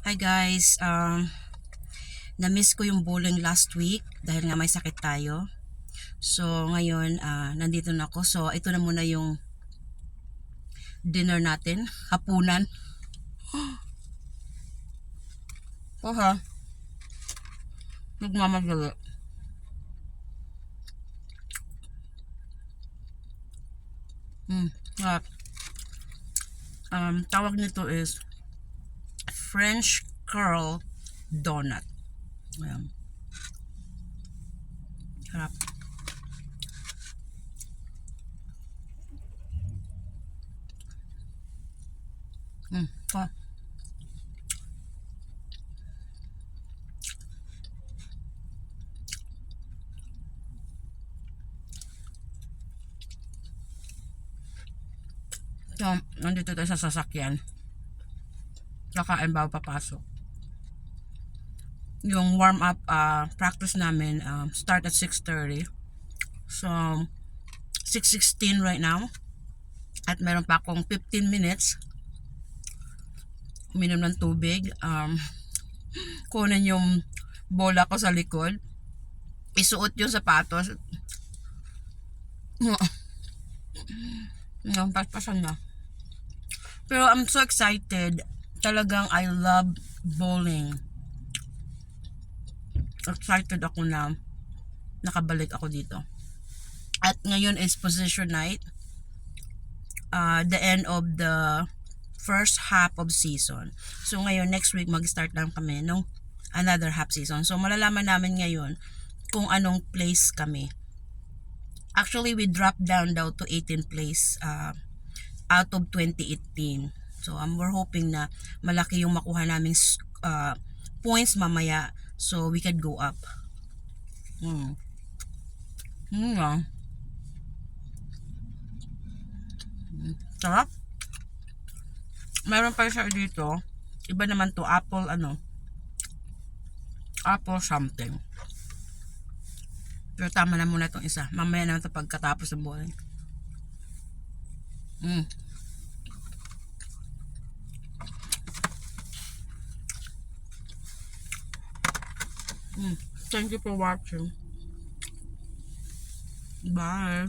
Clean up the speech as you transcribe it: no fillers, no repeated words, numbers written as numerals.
Hi guys, na-miss ko yung bowling last week dahil nga may sakit tayo. So ngayon, nandito na ako. So ito na muna yung dinner natin, hapunan. Oh ha, nagmamadali. At, tawag nito is French curl donut. Ayan. Harap. Ah. So, nandito tayo sa sasakyan. Kakain bago papasok. Yung warm up practice namin start at 6:30. So 6:16 right now. At meron pa akong 15 minutes uminom ng tubig, kunin yung bola ko sa likod, isuot yung sapatos. Paspasan na. Pero I'm so excited. Talagang I love bowling. Excited ako na nakabalik ako dito. At ngayon is position night. The end of the first half of season. So ngayon, next week, mag-start lang kami nung another half season. So malalaman namin ngayon kung anong place kami. Actually, we dropped down daw to 18th place out of 2018. So we're hoping na malaki yung makuha naming points mamaya so we can go up. Sarap. Meron pa siya dito. Iba naman to, apple apple something. Pero tama na muna itong isa. Mamaya naman ito pagkatapos ng bowling. Thank you for watching. Bye.